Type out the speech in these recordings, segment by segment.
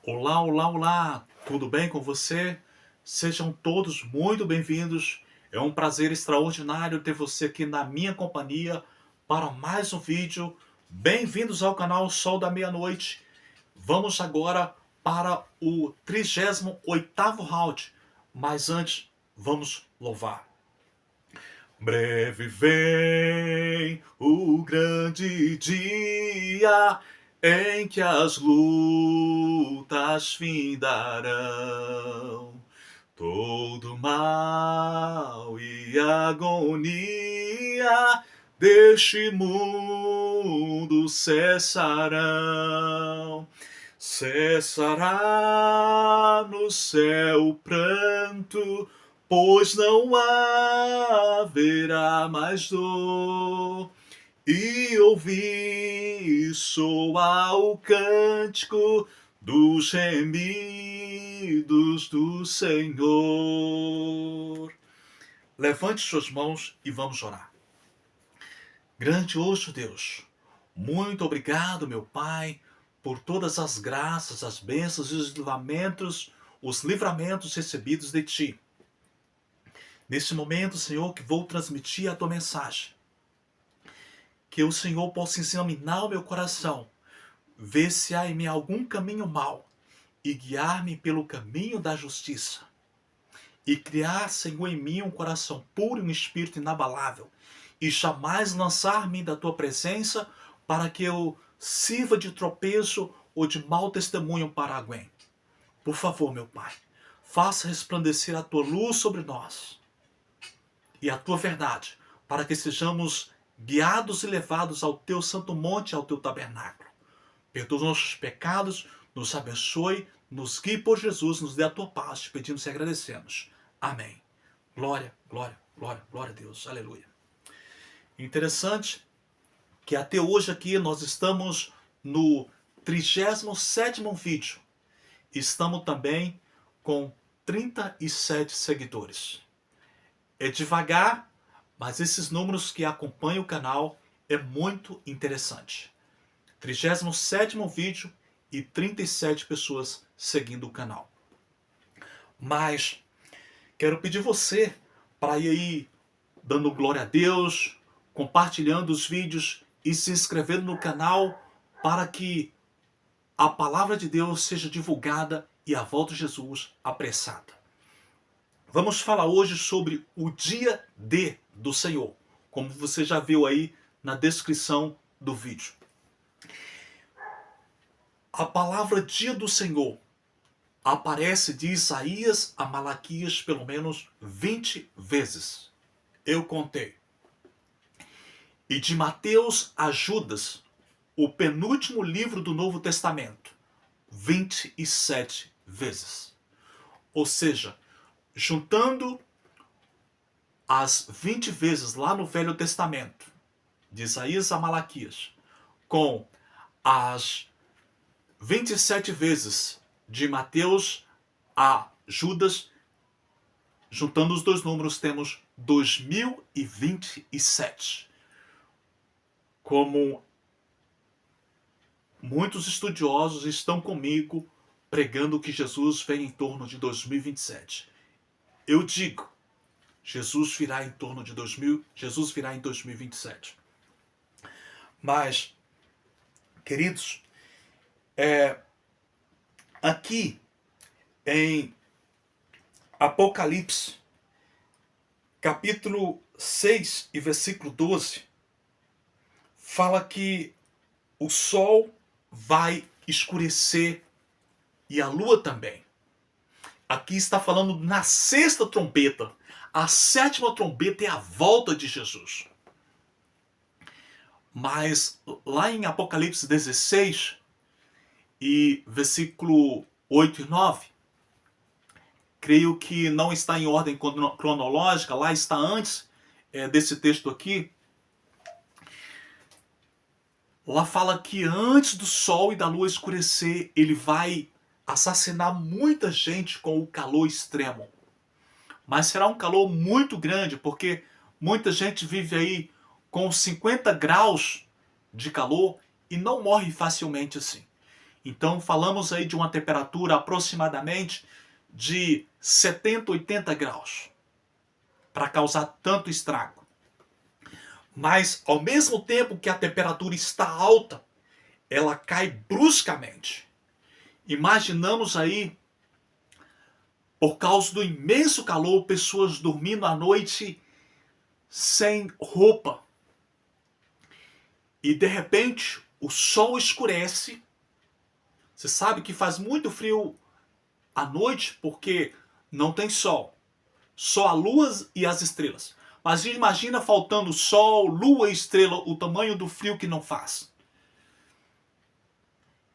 Olá, olá, olá! Tudo bem com você? Sejam todos muito bem-vindos. É um prazer extraordinário ter você aqui na minha companhia para mais um vídeo. Bem-vindos ao canal Sol da Meia-Noite. Vamos agora para o 38º round. Mas antes, vamos louvar. Breve vem o grande dia em que as lutas findarão. Todo mal e agonia deste mundo cessarão. Cessará no céu o pranto, pois não haverá mais dor. E ouvi soar o cântico dos gemidos do Senhor. Levante suas mãos e vamos orar. Grandioso Deus, muito obrigado, meu Pai, por todas as graças, as bênçãos e os livramentos recebidos de Ti. Neste momento, Senhor, que vou transmitir a Tua mensagem, que o Senhor possa examinar o meu coração, ver se há em mim algum caminho mau e guiar-me pelo caminho da justiça. E criar, Senhor, em mim um coração puro e um espírito inabalável, e jamais lançar-me da Tua presença para que eu sirva de tropeço ou de mau testemunho para alguém. Por favor, meu Pai, faça resplandecer a Tua luz sobre nós e a Tua verdade, para que sejamos guiados e levados ao Teu santo monte, ao Teu tabernáculo. Perdoa os nossos pecados, nos abençoe, nos guie por Jesus, nos dê a Tua paz, te pedimos e agradecemos. Amém. Glória, glória, glória, glória a Deus. Aleluia. Interessante que até hoje aqui nós estamos no 37º vídeo. Estamos também com 37 seguidores. É devagar, mas esses números que acompanham o canal é muito interessante. 37º vídeo e 37 pessoas seguindo o canal. Mas quero pedir você para ir aí dando glória a Deus, compartilhando os vídeos e se inscrevendo no canal para que a palavra de Deus seja divulgada e a volta de Jesus apressada. Vamos falar hoje sobre o dia D do Senhor, como você já viu aí na descrição do vídeo. A palavra dia do Senhor aparece de Isaías a Malaquias pelo menos 20 vezes. Eu contei. E de Mateus a Judas, o penúltimo livro do Novo Testamento, 27 vezes. Ou seja, juntando as 20 vezes lá no Velho Testamento, de Isaías a Malaquias, com as 27 vezes de Mateus a Judas, juntando os dois números, temos 2027. Como muitos estudiosos estão comigo pregando que Jesus vem em torno de 2027. Eu digo, Jesus virá em 2027. Mas, queridos, aqui em Apocalipse, capítulo 6 e versículo 12, fala que o sol vai escurecer e a lua também. Aqui está falando na sexta trombeta. A sétima trombeta é a volta de Jesus. Mas lá em Apocalipse 16 e versículo 8 e 9, creio que não está em ordem cronológica, lá está antes desse texto aqui. Lá fala que antes do sol e da lua escurecer, ele vai assassinar muita gente com o calor extremo. Mas será um calor muito grande, porque muita gente vive aí com 50 graus de calor e não morre facilmente assim. Então falamos aí de uma temperatura aproximadamente de 70, 80 graus para causar tanto estrago. Mas ao mesmo tempo que a temperatura está alta, ela cai bruscamente. Imaginamos aí, por causa do imenso calor, pessoas dormindo à noite sem roupa. E de repente o sol escurece. Você sabe que faz muito frio à noite porque não tem sol. Só a lua e as estrelas. Mas imagina faltando sol, lua e estrela, o tamanho do frio que não faz.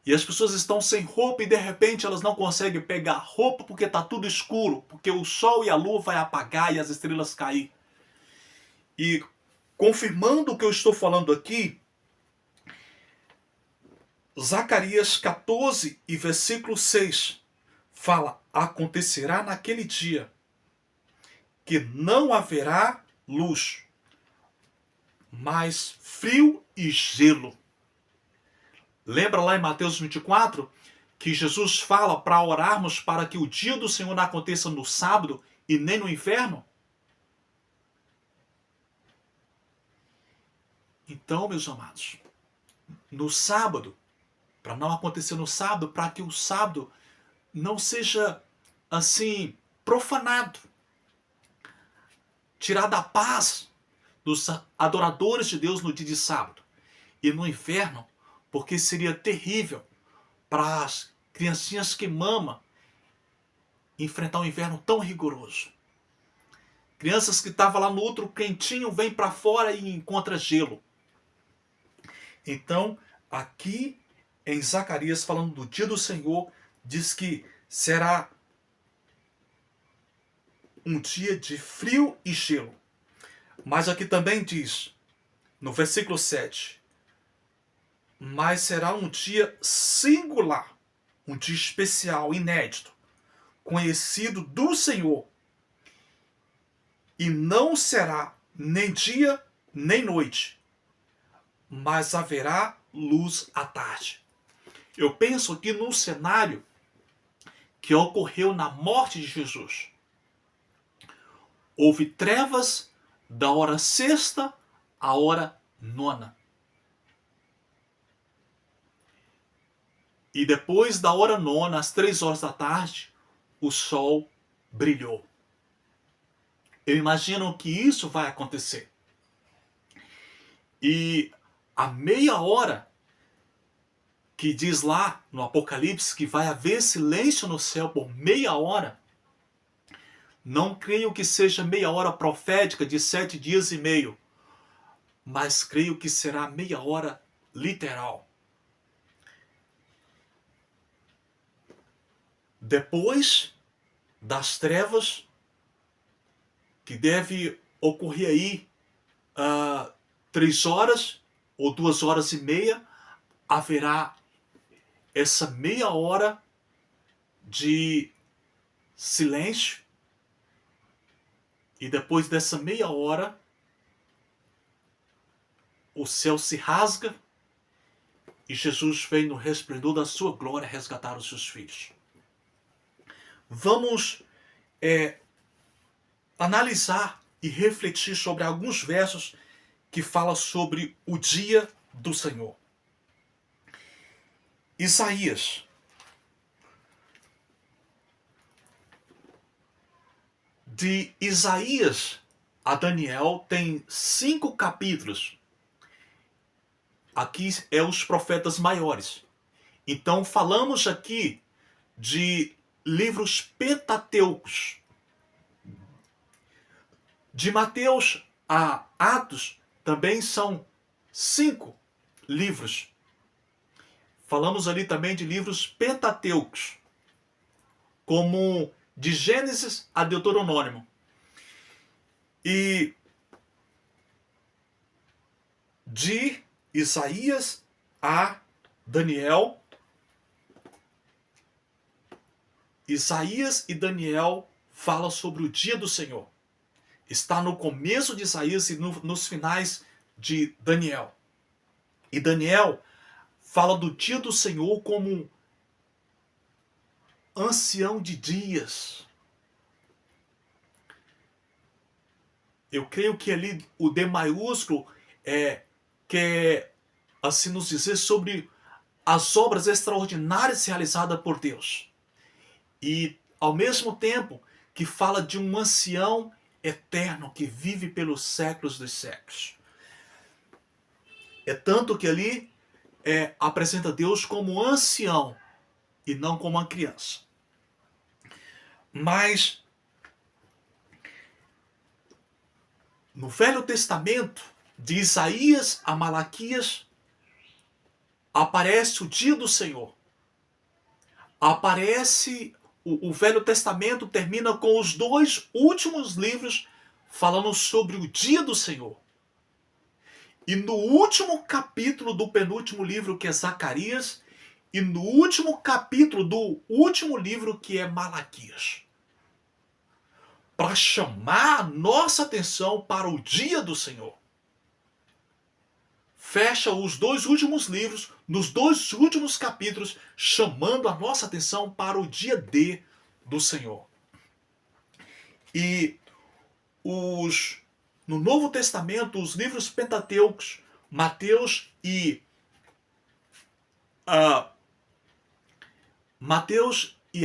E as pessoas estão sem roupa e de repente elas não conseguem pegar roupa porque está tudo escuro, porque o sol e a lua vai apagar e as estrelas cair. E confirmando o que eu estou falando aqui, Zacarias 14 e versículo 6 fala: acontecerá naquele dia que não haverá luz, mas frio e gelo. Lembra lá em Mateus 24 que Jesus fala para orarmos para que o dia do Senhor não aconteça no sábado e nem no inferno? Então, meus amados, no sábado, para não acontecer no sábado, para que o sábado não seja assim profanado, tirado a paz dos adoradores de Deus no dia de sábado e no inferno, porque seria terrível para as criancinhas que mamam enfrentar um inverno tão rigoroso. Crianças que estavam lá no outro quentinho vêm para fora e encontram gelo. Então, aqui em Zacarias, falando do dia do Senhor, diz que será um dia de frio e gelo. Mas aqui também diz, no versículo 7, mas será um dia singular, um dia especial, inédito, conhecido do Senhor. E não será nem dia nem noite, mas haverá luz à tarde. Eu penso aqui num cenário que ocorreu na morte de Jesus. Houve trevas da hora sexta à hora nona. E depois da hora nona, às 3 horas da tarde, o sol brilhou. Eu imagino que isso vai acontecer. E a meia hora que diz lá no Apocalipse que vai haver silêncio no céu por meia hora, não creio que seja meia hora profética de 7 dias e meio, mas creio que será meia hora literal. Depois das trevas, que deve ocorrer aí 3 horas ou 2 horas e meia, haverá essa meia hora de silêncio. E depois dessa meia hora, o céu se rasga e Jesus vem no resplendor da sua glória resgatar os seus filhos. Vamos analisar e refletir sobre alguns versos que falam sobre o dia do Senhor. Isaías. De Isaías a Daniel tem 5 capítulos. Aqui é os profetas maiores. Então falamos aqui de livros pentateucos. De Mateus a Atos também são 5 livros. Falamos ali também de livros pentateucos, como de Gênesis a Deuteronômio. E de Isaías a Daniel, Isaías e Daniel falam sobre o dia do Senhor. Está no começo de Isaías e nos finais de Daniel. E Daniel fala do dia do Senhor como ancião de dias. Eu creio que ali o D maiúsculo quer assim nos dizer sobre as obras extraordinárias realizadas por Deus. E ao mesmo tempo que fala de um ancião eterno que vive pelos séculos dos séculos. É tanto que ali apresenta Deus como ancião e não como uma criança. Mas no Velho Testamento, de Isaías a Malaquias, aparece o dia do Senhor. Aparece, o Velho Testamento termina com os 2 últimos livros falando sobre o dia do Senhor. E no último capítulo do penúltimo livro, que é Zacarias, e no último capítulo do último livro, que é Malaquias, para chamar a nossa atenção para o dia do Senhor. Fecha os 2 últimos livros, nos 2 últimos capítulos, chamando a nossa atenção para o dia D do Senhor. E no Novo Testamento, os livros pentateucos, Mateus e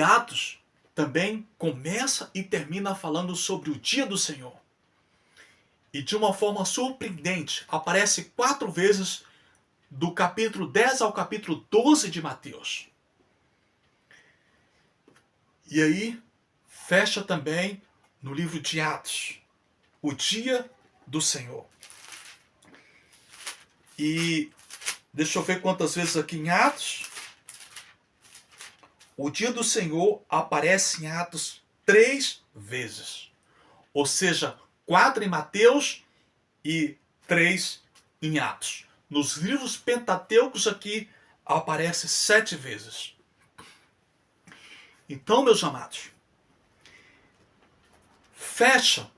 Atos, também começa e termina falando sobre o dia do Senhor. E de uma forma surpreendente, aparece 4 vezes do capítulo 10 ao capítulo 12 de Mateus. E aí, fecha também no livro de Atos, o dia do Senhor. E deixa eu ver quantas vezes aqui em Atos. O dia do Senhor aparece em Atos 3 vezes. Ou seja, 4 em Mateus e 3 em Atos. Nos livros pentateucos aqui aparece 7 vezes. Então, meus amados, fecha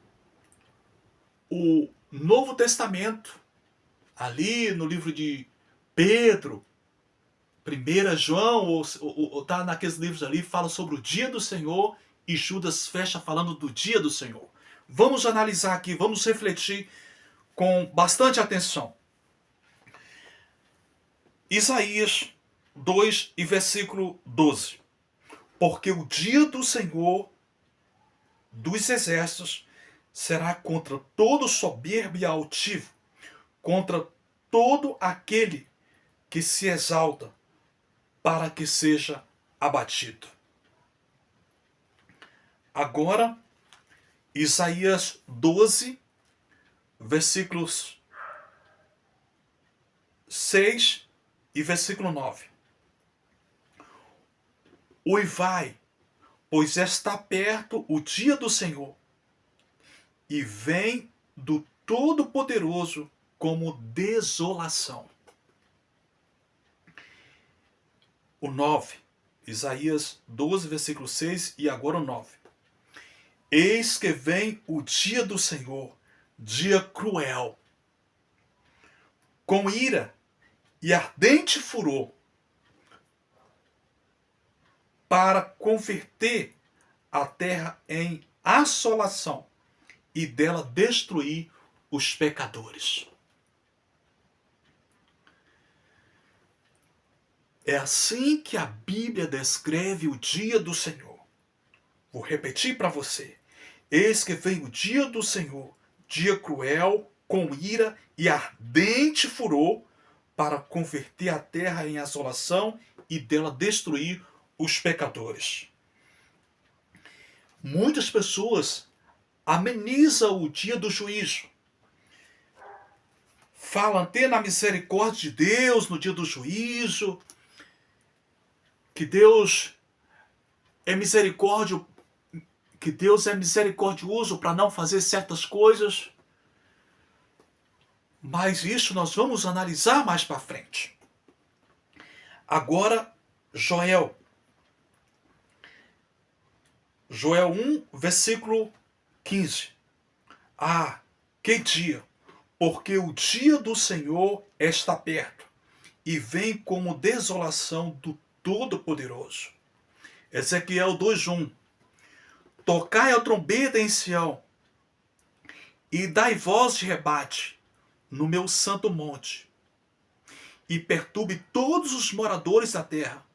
o Novo Testamento ali no livro de Pedro, 1 João, ou tá naqueles livros ali, fala sobre o dia do Senhor, e Judas fecha falando do dia do Senhor. Vamos analisar aqui, vamos refletir com bastante atenção. Isaías 2 e versículo 12. Porque o dia do Senhor dos exércitos será contra todo soberbo e altivo, contra todo aquele que se exalta, para que seja abatido. Agora, Isaías 12, versículos 6 e versículo 9. Uivai, pois está perto o dia do Senhor, e vem do Todo-Poderoso como desolação. O 9, Isaías 12, versículo 6, e agora o 9. Eis que vem o dia do Senhor, dia cruel, com ira e ardente furor, para converter a terra em assolação e dela destruir os pecadores. É assim que a Bíblia descreve o dia do Senhor. Vou repetir para você. Eis que vem o dia do Senhor, dia cruel, com ira e ardente furor, para converter a terra em assolação e dela destruir os pecadores. Muitas pessoas amenizam o dia do juízo. Falam ter na misericórdia de Deus no dia do juízo, que Deus é misericordioso para não fazer certas coisas. Mas isso nós vamos analisar mais para frente. Agora, Joel 1, versículo 15. Ah, que dia! Porque o dia do Senhor está perto, e vem como desolação do Todo-Poderoso. Ezequiel 2:1. Tocai a trombeta em Sião, e dai voz de rebate no meu santo monte, e perturbe todos os moradores da terra,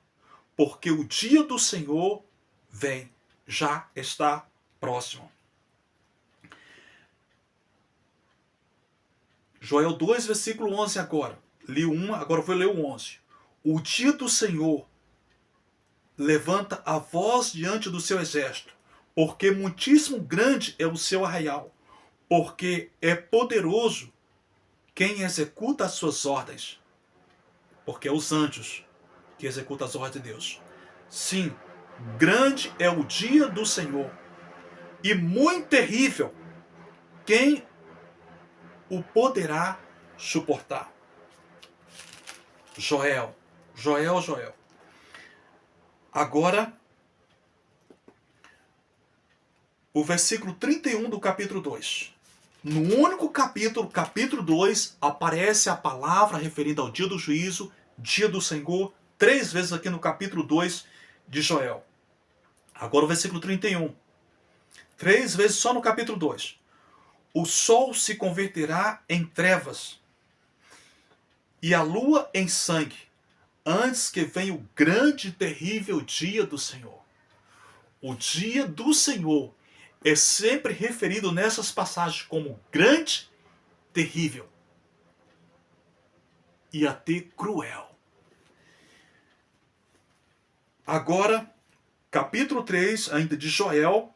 porque o dia do Senhor vem, já está próximo. Joel 2, versículo 11 agora. Li o 1, agora vou ler o 11. O dia do Senhor levanta a voz diante do seu exército, porque muitíssimo grande é o seu arraial, porque é poderoso quem executa as suas ordens, porque é os anjos que executam as ordens de Deus. Sim, grande é o dia do Senhor, e muito terrível, quem o poderá suportar? Joel. Agora, o versículo 31 do capítulo 2. No único capítulo, capítulo 2, aparece a palavra referindo ao dia do juízo, dia do Senhor, 3 vezes aqui no capítulo 2 de Joel. Agora o versículo 31. 3 vezes só no capítulo 2. O sol se converterá em trevas e a lua em sangue, antes que venha o grande e terrível dia do Senhor. O dia do Senhor é sempre referido nessas passagens como grande, terrível e até cruel. Agora, capítulo 3, ainda de Joel,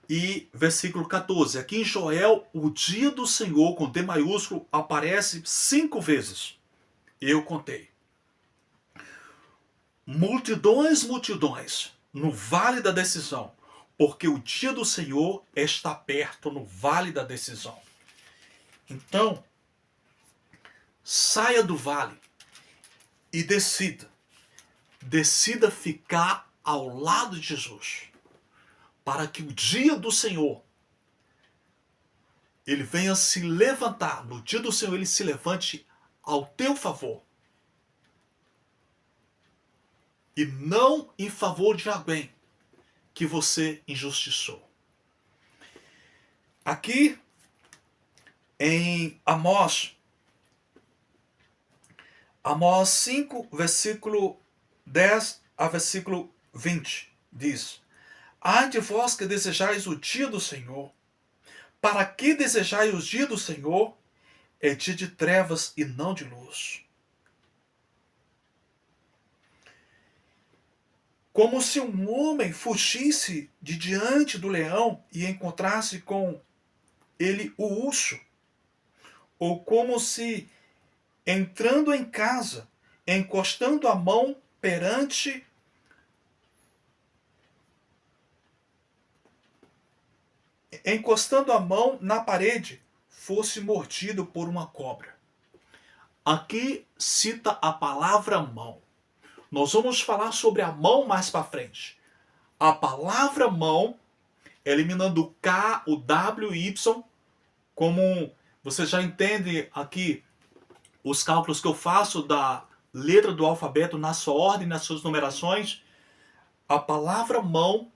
e versículo 14. Aqui em Joel, o dia do Senhor, com D maiúsculo, aparece 5 vezes. Eu contei. Multidões, no vale da decisão, porque o dia do Senhor está perto no vale da decisão. Então, saia do vale e decida. Decida ficar ao lado de Jesus, para que o dia do Senhor ele venha se levantar. No dia do Senhor ele se levante ao teu favor. E não em favor de alguém que você injustiçou. Aqui em Amós 5, versículo 10 a versículo 20, diz: Ai de vós que desejais o dia do Senhor. Para que desejais o dia do Senhor? É dia de trevas e não de luz. Como se um homem fugisse de diante do leão e encontrasse com ele o urso. Ou como se, entrando em casa, encostando a mão perante na parede, fosse mordido por uma cobra. Aqui cita a palavra mão. Nós vamos falar sobre a mão mais para frente. A palavra mão, eliminando o K, o W, o Y, como você já entende aqui os cálculos que eu faço da letra do alfabeto na sua ordem, nas suas numerações, a palavra mão,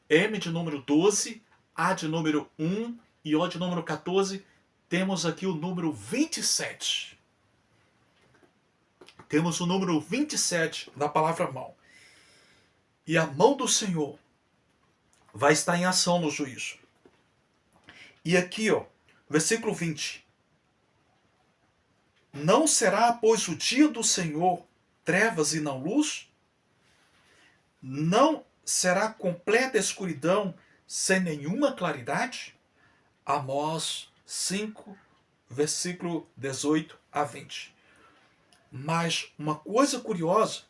M de número 12, A de número 1 e O de número 14, temos aqui o número 27. Temos o número 27 da palavra mão. E a mão do Senhor vai estar em ação no juízo. E aqui, versículo 20. Não será, pois, o dia do Senhor trevas e não luz? Não será completa escuridão sem nenhuma claridade? Amós 5, versículo 18 a 20. Mas uma coisa curiosa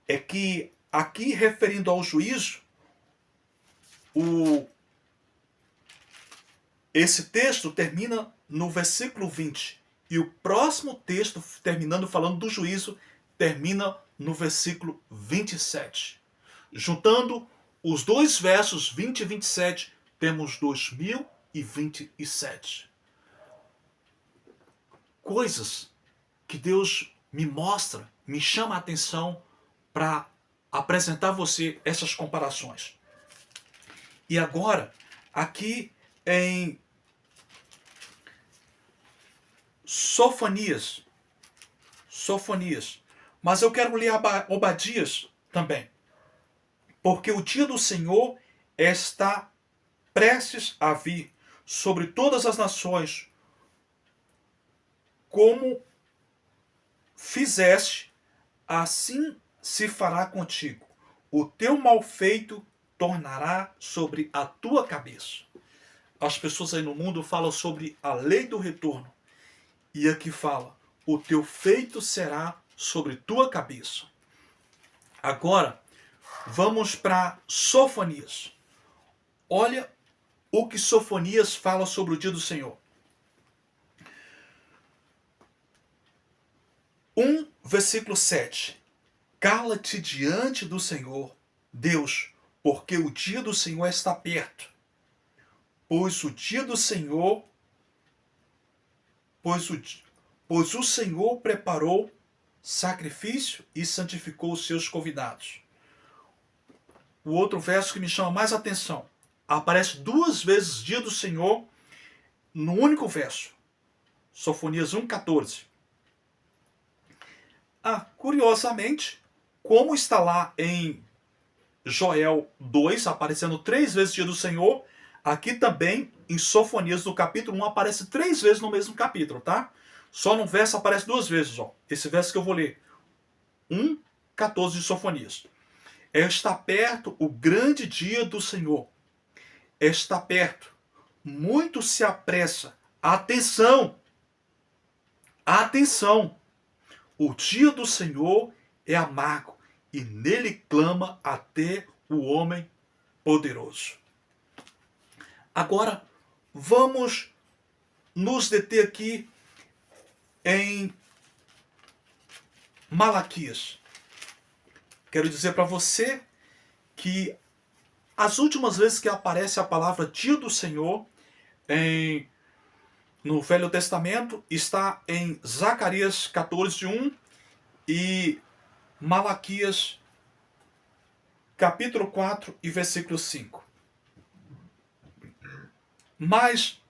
é que aqui, referindo ao juízo, esse texto termina no versículo 20. E o próximo texto, terminando falando do juízo, termina no versículo 27. Juntando os dois versos 20 e 27, temos 2027. Coisas que Deus me mostra, me chama a atenção para apresentar a você essas comparações. E agora, aqui em Sofonias, mas eu quero ler Obadias também, porque o dia do Senhor está prestes a vir sobre todas as nações, como fizeste, assim se fará contigo. O teu mal feito tornará sobre a tua cabeça. As pessoas aí no mundo falam sobre a lei do retorno. E aqui fala, o teu feito será sobre tua cabeça. Agora, vamos para Sofonias. Olha o que Sofonias fala sobre o dia do Senhor. 1, versículo 7. Cala-te diante do Senhor, Deus, porque o dia do Senhor está perto. Pois o Senhor preparou sacrifício e santificou os seus convidados. O outro verso que me chama mais atenção. Aparece 2 vezes dia do Senhor no único verso. Sofonias 1,14. Curiosamente, como está lá em Joel 2, aparecendo 3 vezes dia do Senhor, aqui também em Sofonias, no capítulo 1, aparece 3 vezes no mesmo capítulo, tá? Só no verso aparece 2 vezes, ó. Esse verso que eu vou ler. 1,14 de Sofonias. Está perto o grande dia do Senhor. Está perto. Muito se apressa. Atenção! Atenção! O dia do Senhor é amargo, e nele clama até o homem poderoso. Agora, vamos nos deter aqui em Malaquias. Quero dizer para você que as últimas vezes que aparece a palavra dia do Senhor no Velho Testamento está em Zacarias 14:1 e Malaquias capítulo 4 e versículo 5. Mas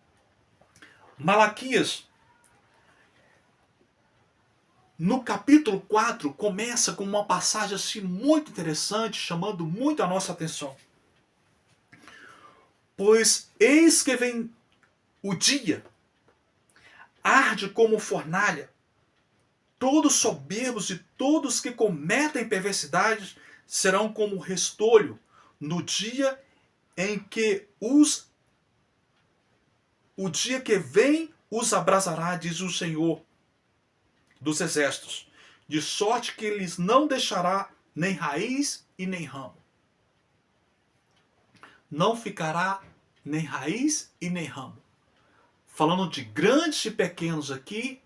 Malaquias, no capítulo 4, começa com uma passagem assim muito interessante, chamando muito a nossa atenção. Pois eis que vem o dia, arde como fornalha, todos soberbos e todos que cometem perversidades serão como restolho no dia em que o dia que vem os abrasará, diz o Senhor dos exércitos, de sorte que lhes não deixará nem raiz e nem ramo. Não ficará nem raiz e nem ramo. Falando de grandes e pequenos aqui,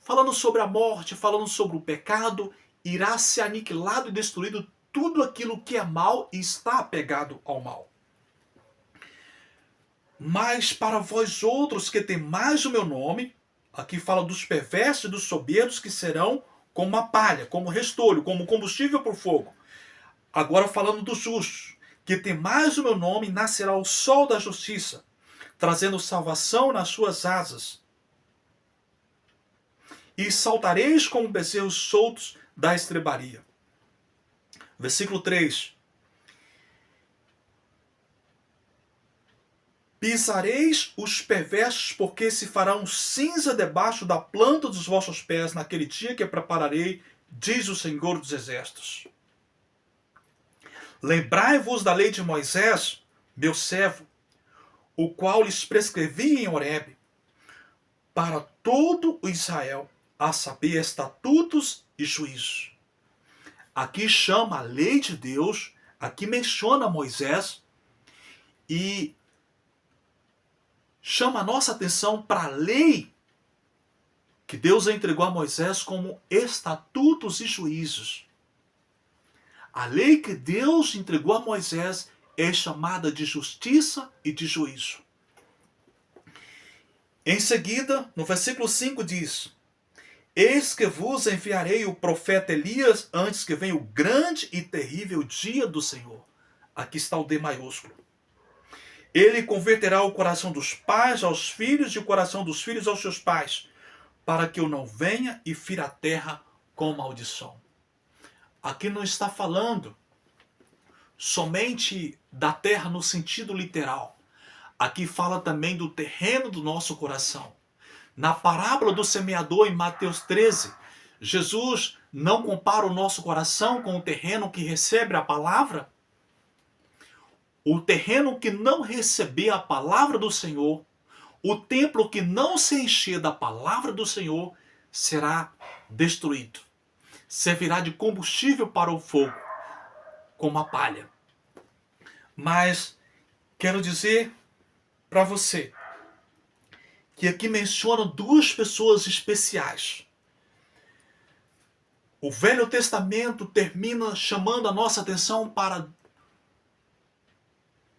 falando sobre a morte, falando sobre o pecado, irá ser aniquilado e destruído tudo aquilo que é mal e está apegado ao mal. Mas para vós outros que temais o meu nome, aqui fala dos perversos e dos soberbos que serão como uma palha, como restolho, como combustível para o fogo. Agora falando dos justos, que temais o meu nome, nascerá o sol da justiça, trazendo salvação nas suas asas. E saltareis como bezerros soltos da estrebaria. Versículo 3. Pisareis os perversos, porque se farão cinza debaixo da planta dos vossos pés naquele dia que prepararei, diz o Senhor dos Exércitos. Lembrai-vos da lei de Moisés, meu servo, o qual lhes prescrevi em Horebe, para todo o Israel, a saber, estatutos e juízos. Aqui chama a lei de Deus, aqui menciona Moisés e chama a nossa atenção para a lei que Deus entregou a Moisés como estatutos e juízos. A lei que Deus entregou a Moisés é chamada de justiça e de juízo. Em seguida, no versículo 5 diz: Eis que vos enviarei o profeta Elias antes que venha o grande e terrível dia do Senhor. Aqui está o D maiúsculo. Ele converterá o coração dos pais aos filhos e o coração dos filhos aos seus pais, para que eu não venha e fira a terra com maldição. Aqui não está falando somente da terra no sentido literal. Aqui fala também do terreno do nosso coração. Na parábola do semeador em Mateus 13, Jesus não compara o nosso coração com o terreno que recebe a palavra? O terreno que não receber a palavra do Senhor, o templo que não se encher da palavra do Senhor, será destruído. Servirá de combustível para o fogo, como a palha. Mas quero dizer para você que aqui menciona duas pessoas especiais. O Velho Testamento termina chamando a nossa atenção para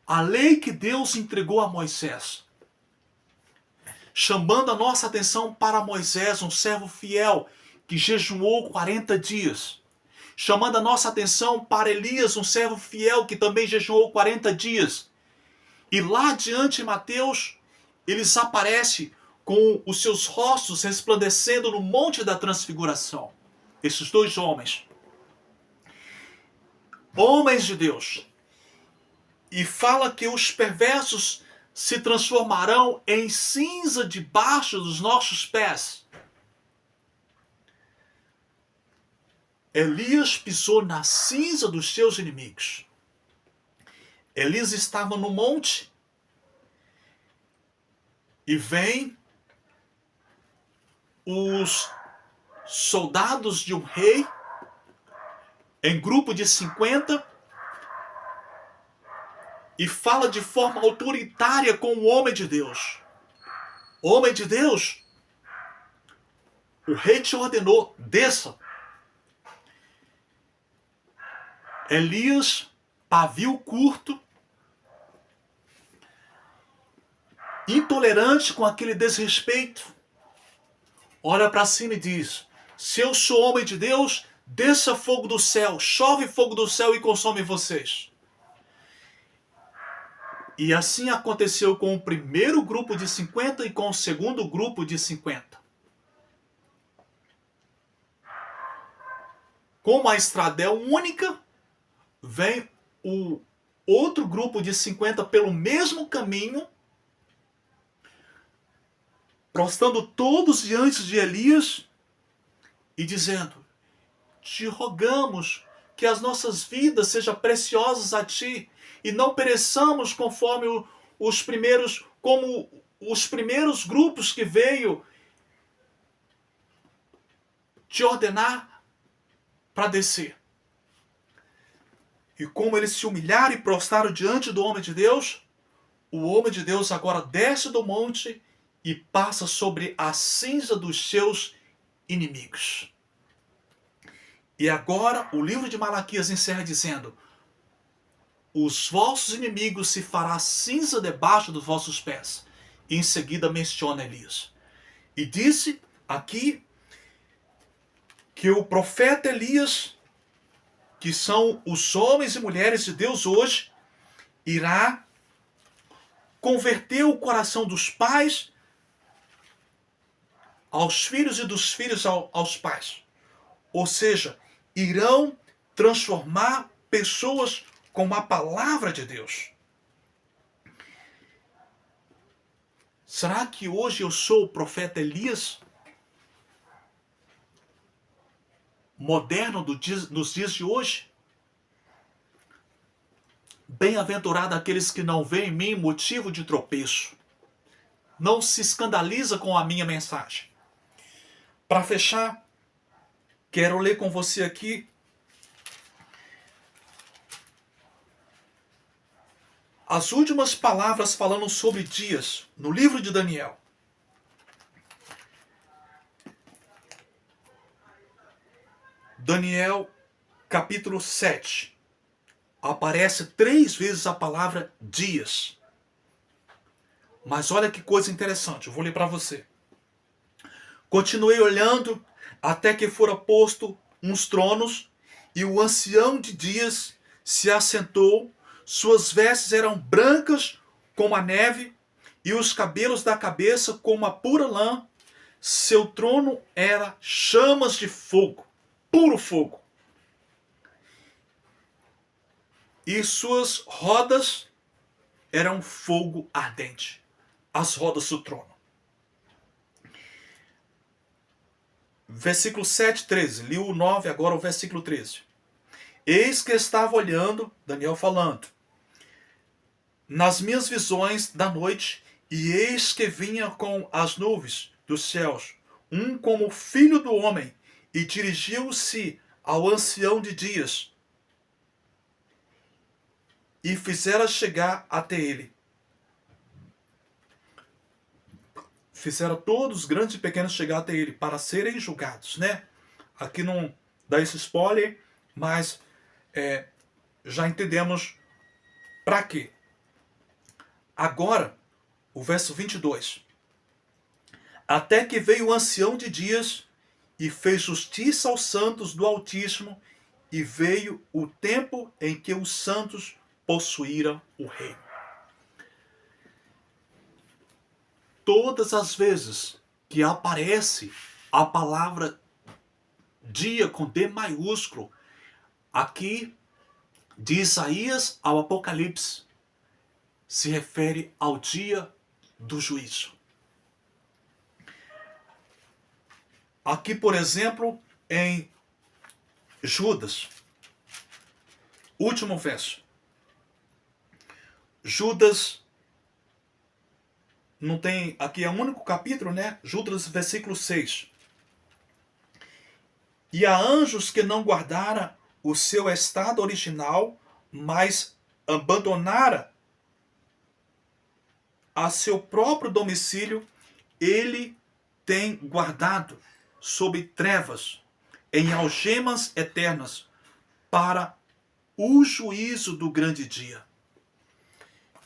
a lei que Deus entregou a Moisés. Chamando a nossa atenção para Moisés, um servo fiel, que jejuou 40 dias. Chamando a nossa atenção para Elias, um servo fiel, que também jejuou 40 dias. E lá adiante em Mateus, eles aparecem com os seus rostos resplandecendo no Monte da Transfiguração. Esses dois homens. Homens de Deus. E fala que os perversos se transformarão em cinza debaixo dos nossos pés. Elias pisou na cinza dos seus inimigos. Elias estava no monte e vem os soldados de um rei em grupo de 50 e fala de forma autoritária com o homem de Deus. Homem de Deus, o rei te ordenou, desça. Elias, pavio curto, intolerante com aquele desrespeito, olha para cima e diz: se eu sou homem de Deus, desça fogo do céu, chove fogo do céu e consome vocês. E assim aconteceu com o primeiro grupo de 50 e com o segundo grupo de 50. Como a estrada é única, vem o outro grupo de 50 pelo mesmo caminho, prostrando todos diante de Elias e dizendo: te rogamos que as nossas vidas sejam preciosas a ti e não pereçamos conforme os primeiros grupos que veio te ordenar para descer. E como eles se humilharam e prostraram diante do homem de Deus, o homem de Deus agora desce do monte e passa sobre a cinza dos seus inimigos. E agora o livro de Malaquias encerra dizendo: os vossos inimigos se fará cinza debaixo dos vossos pés. E em seguida menciona Elias. E disse aqui que o profeta Elias, que são os homens e mulheres de Deus hoje, irá converter o coração dos pais aos filhos e dos filhos aos pais. Ou seja, irão transformar pessoas com a palavra de Deus. Será que hoje eu sou o profeta Elias? Moderno nos dias de hoje? Bem-aventurado aqueles que não veem em mim motivo de tropeço. Não se escandaliza com a minha mensagem. Para fechar, quero ler com você aqui as últimas palavras falando sobre dias no livro de Daniel. Daniel, capítulo 7. Aparece 3 vezes a palavra dias. Mas olha que coisa interessante, eu vou ler para você. Continuei olhando, até que fora posto uns tronos, e o ancião de dias se assentou. Suas vestes eram brancas como a neve, e os cabelos da cabeça como a pura lã. Seu trono era chamas de fogo, puro fogo, e suas rodas eram fogo ardente, as rodas do trono. Versículo 7, 13. Li o 9, agora o versículo 13. Eis que estava olhando, Daniel falando, nas minhas visões da noite, e eis que vinha com as nuvens dos céus, um como o filho do homem, e dirigiu-se ao ancião de dias, e fizera chegar até ele. Fizeram todos, grandes e pequenos, chegar até ele para serem julgados, né? Aqui não dá esse spoiler, mas já entendemos para quê. Agora, o verso 22. Até que veio o ancião de dias e fez justiça aos santos do Altíssimo, e veio o tempo em que os santos possuíram o reino. Todas as vezes que aparece a palavra dia com D maiúsculo, aqui de Isaías ao Apocalipse, se refere ao dia do juízo. Aqui, por exemplo, em Judas, último verso. Judas, não tem, aqui é o único capítulo, né? Judas, versículo 6. E há anjos que não guardaram o seu estado original, mas abandonaram a seu próprio domicílio, ele tem guardado sob trevas, em algemas eternas, para o juízo do grande dia.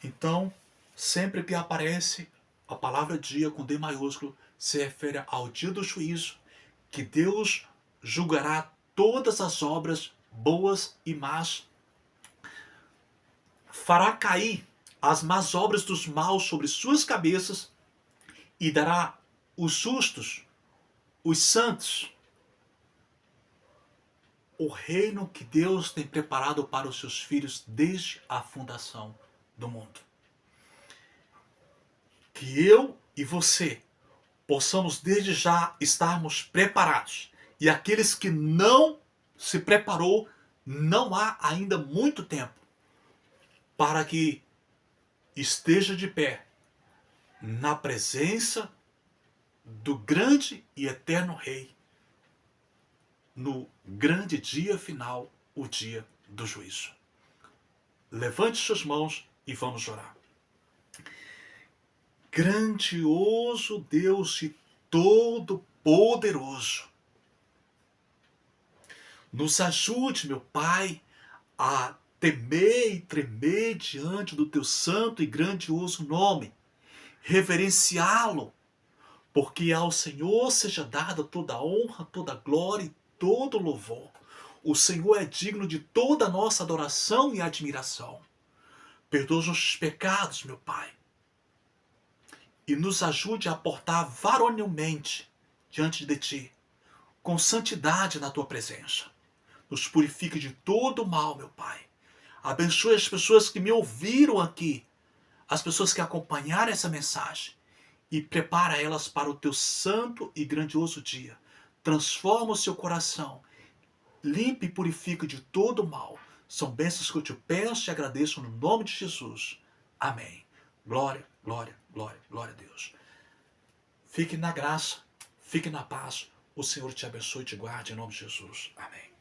Então, sempre que aparece a palavra dia com D maiúsculo, se refere ao dia do juízo, que Deus julgará todas as obras boas e más, fará cair as más obras dos maus sobre suas cabeças e dará os justos, os santos, o reino que Deus tem preparado para os seus filhos desde a fundação do mundo. Que eu e você possamos desde já estarmos preparados. E aqueles que não se preparou, não há ainda muito tempo para que esteja de pé na presença do grande e eterno Rei, no grande dia final, o dia do juízo. Levante suas mãos e vamos orar. Grandioso Deus e todo-poderoso, nos ajude, meu Pai, a temer e tremer diante do teu santo e grandioso nome, reverenciá-lo, porque ao Senhor seja dada toda a honra, toda a glória e todo o louvor. O Senhor é digno de toda a nossa adoração e admiração. Perdoa os nossos pecados, meu Pai, e nos ajude a portar varonilmente diante de Ti, com santidade na Tua presença. Nos purifique de todo o mal, meu Pai. Abençoe as pessoas que me ouviram aqui, as pessoas que acompanharam essa mensagem, e prepara elas para o Teu santo e grandioso dia. Transforma o seu coração, limpe e purifique de todo o mal. São bênçãos que eu te peço e agradeço no nome de Jesus. Amém. Glória, glória, glória, glória a Deus. Fique na graça, fique na paz. O Senhor te abençoe e te guarde em nome de Jesus. Amém.